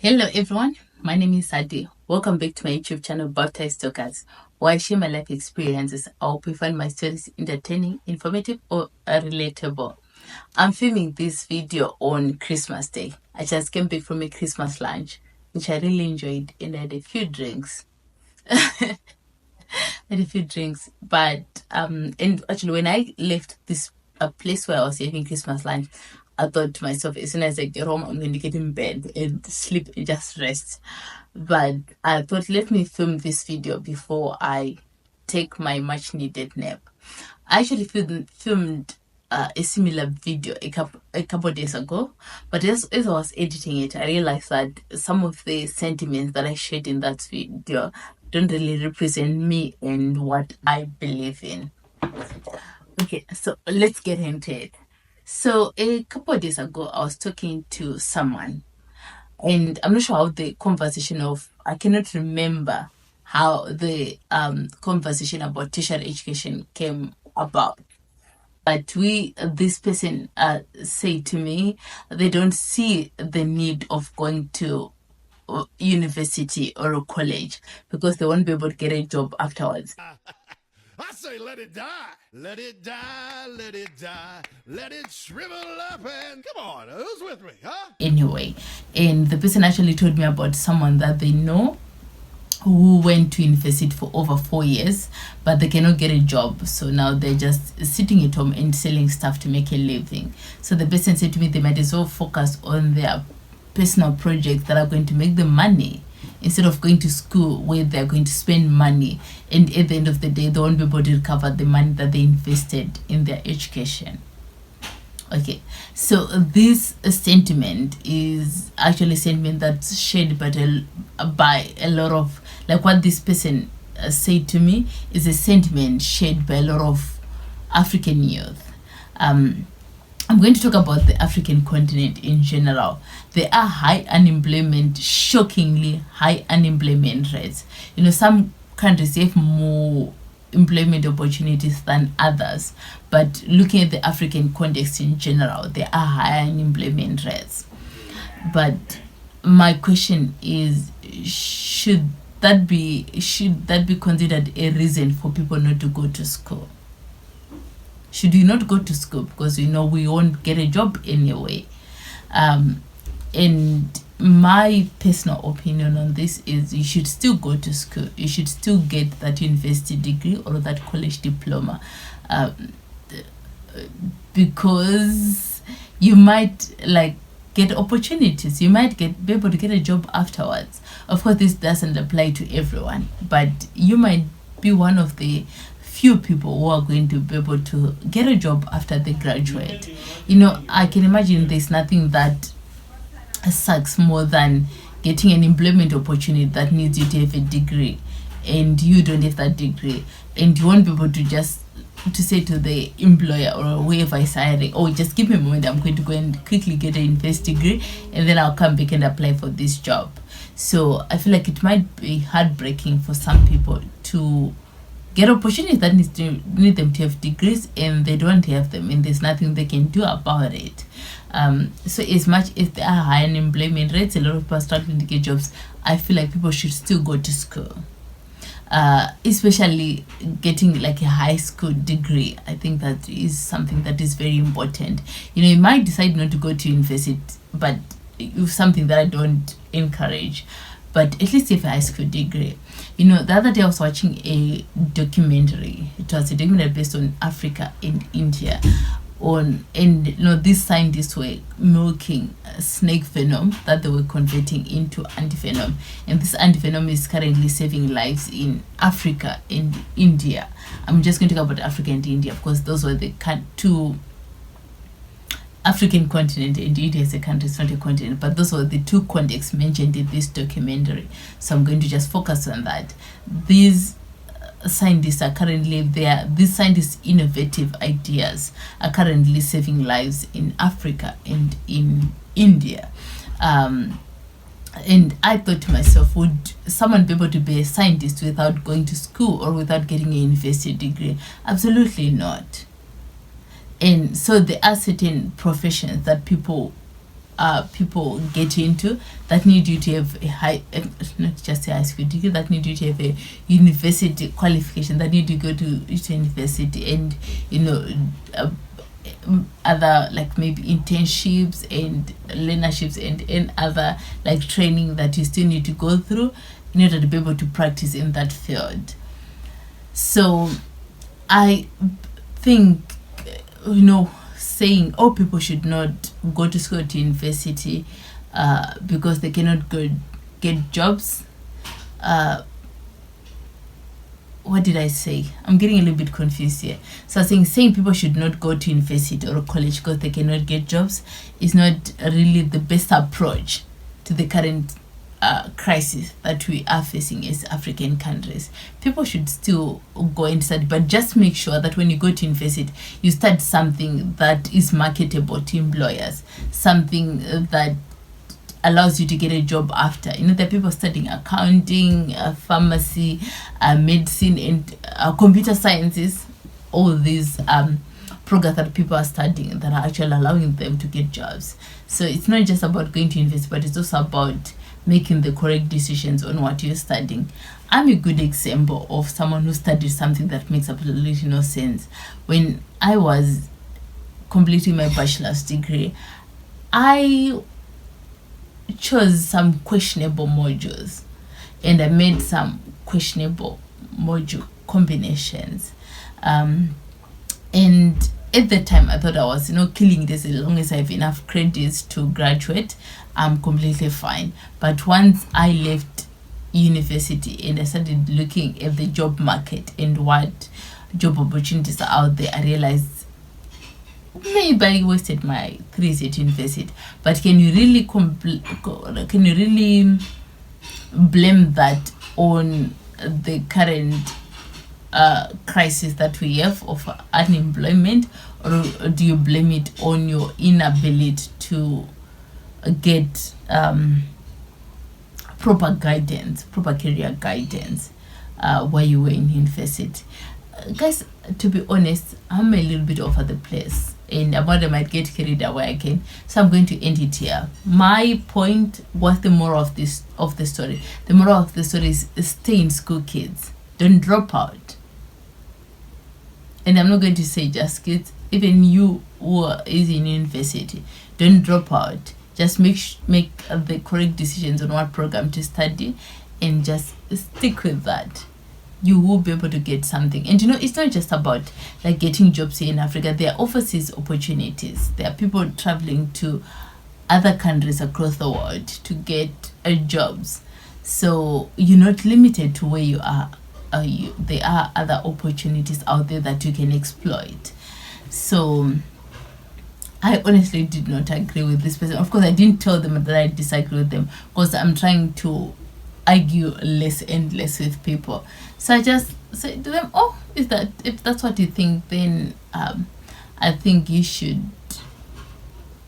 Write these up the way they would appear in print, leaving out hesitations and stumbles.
Hello everyone, my name is Adi. Welcome back to my YouTube channel Baptized Talkers, where I share my life experiences. I hope you find my stories entertaining, informative, or relatable. I'm filming this video on Christmas Day. I just came back from a Christmas lunch, which I really enjoyed, and I had a few drinks. But and actually when I left this place where I was having Christmas lunch, I thought to myself, as soon as I get home, I'm going to get in bed and sleep and just rest. But I thought, let me film this video before I take my much needed nap. I actually filmed a similar video a couple of days ago, but as I was editing it, I realized that some of the sentiments that I shared in that video don't really represent me and what I believe in. Okay, so let's get into it. So a couple of days ago, I was talking to someone, and I'm not sure how the conversation I cannot remember how the conversation about tertiary education came about. But this person said to me, they don't see the need of going to university or a college because they won't be able to get a job afterwards. I say let it die. Let it die, let it die. Let it shrivel up and come on, who's with me, huh? Anyway, and the person actually told me about someone that they know who went to university for over 4 years, but they cannot get a job. So now they're just sitting at home and selling stuff to make a living. So the person said to me they might as well focus on their personal projects that are going to make them money instead of going to school where they're going to spend money, and at the end of the day they won't be able to recover the money that they invested in their education. Okay, so this sentiment is actually a sentiment that's shared by a lot of, like what this person said to me is a sentiment shared by a lot of African youth. I'm going to talk about the African continent in general. There are high unemployment, shockingly high unemployment rates. Some countries have more employment opportunities than others, but looking at the African context in general, there are high unemployment rates. But my question is, should that be considered a reason for people not to go to school? Should you not go to school because we won't get a job anyway? And my personal opinion on this is you should still go to school. You should still get that university degree or that college diploma, because you might get opportunities. You might be able to get a job afterwards. Of course, this doesn't apply to everyone, but you might be one of the few people who are going to be able to get a job after they graduate. I can imagine there's nothing that sucks more than getting an employment opportunity that needs you to have a degree and you don't have that degree, and you won't be able to say to the employer or whoever is hiring, oh, just give me a moment, I'm going to go and quickly get an university degree and then I'll come back and apply for this job. So I feel like it might be heartbreaking for some people to get opportunities that need them to have degrees and they don't have them, and there's nothing they can do about it. So as much as there are high unemployment rates, a lot of people are struggling to get jobs, I feel like people should still go to school, especially getting a high school degree. I think that is something that is very important. You might decide not to go to university, but it's something that I don't encourage, but at least have a high school degree. The other day I was watching a documentary. It was a documentary based on Africa and India. These scientists were milking snake venom that they were converting into antivenom, and this antivenom is currently saving lives in Africa and India. I'm just going to talk about Africa and India because those were the two African continent, and India is a country, it's not a continent, but those were the two contexts mentioned in this documentary. So I'm going to just focus on that. These scientists are currently there. These scientists' innovative ideas are currently saving lives in Africa and in India. And I thought to myself, would someone be able to be a scientist without going to school or without getting a university degree? Absolutely not. And so there are certain professions that people people get into, that need you to have a high, not just a high school degree, that need you to have a university qualification, that need you to go to university, and other like maybe internships and learnerships and other like training that you still need to go through in order to be able to practice in that field. So I think saying people should not go to school, to university, because they cannot go get jobs. What did I say? I'm getting a little bit confused here. So I was saying people should not go to university or college because they cannot get jobs is not really the best approach to the current crisis that we are facing as African countries. People should still go and study, but just make sure that when you go to university, you study something that is marketable to employers, something that allows you to get a job after. There are people studying accounting, pharmacy, medicine, and computer sciences. All these programs that people are studying that are actually allowing them to get jobs. So it's not just about going to university, but it's also about making the correct decisions on what you're studying. I'm a good example of someone who studied something that makes absolutely no sense. When I was completing my bachelor's degree, I chose some questionable modules, and I made some questionable module combinations. And at the time, I thought I was, killing this. As long as I have enough credits to graduate, I'm completely fine. But once I left university and I started looking at the job market and what job opportunities are out there, I realized maybe I wasted my 3 years at university. But can you really blame that on the current crisis that we have of unemployment, or do you blame it on your inability to get proper career guidance while you were in university? Guys, to be honest, I'm a little bit over the place, and about I might get carried away again, so I'm going to end it here. My point was the moral of the story. The moral of the story is stay in school, kids. Don't drop out. And I'm not going to say just kids, even you who is in university, don't drop out. Just make the correct decisions on what program to study, and just stick with that. You will be able to get something. And it's not just about like getting jobs here in Africa. There are overseas opportunities. There are people traveling to other countries across the world to get jobs. So you're not limited to where you are. There are other opportunities out there that you can exploit. So I honestly did not agree with this person. Of course, I didn't tell them that I disagree with them, because I'm trying to argue less and less with people. So I just said to them, if that's what you think, then I think you should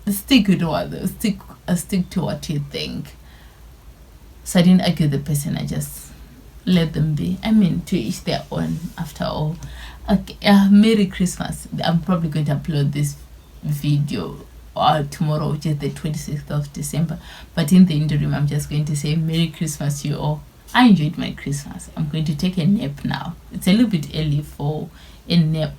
stick to what you think. So I didn't argue with the person. I just let them be. I mean, to each their own, after all. Okay, Merry Christmas. I'm probably going to upload this video tomorrow, which is the 26th of December. But in the interim, I'm just going to say Merry Christmas to you all. I enjoyed my Christmas. I'm going to take a nap now. It's a little bit early for a nap.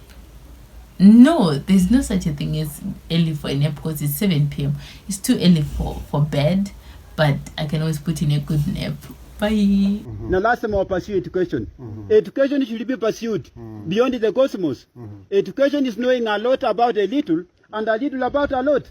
No, there's no such a thing as early for a nap, because it's 7 p.m. It's too early for bed, but I can always put in a good nap. Bye. Now, last time I'll pursue education. Education should be pursued beyond the cosmos. Education is knowing a lot about a little, and a little about a lot.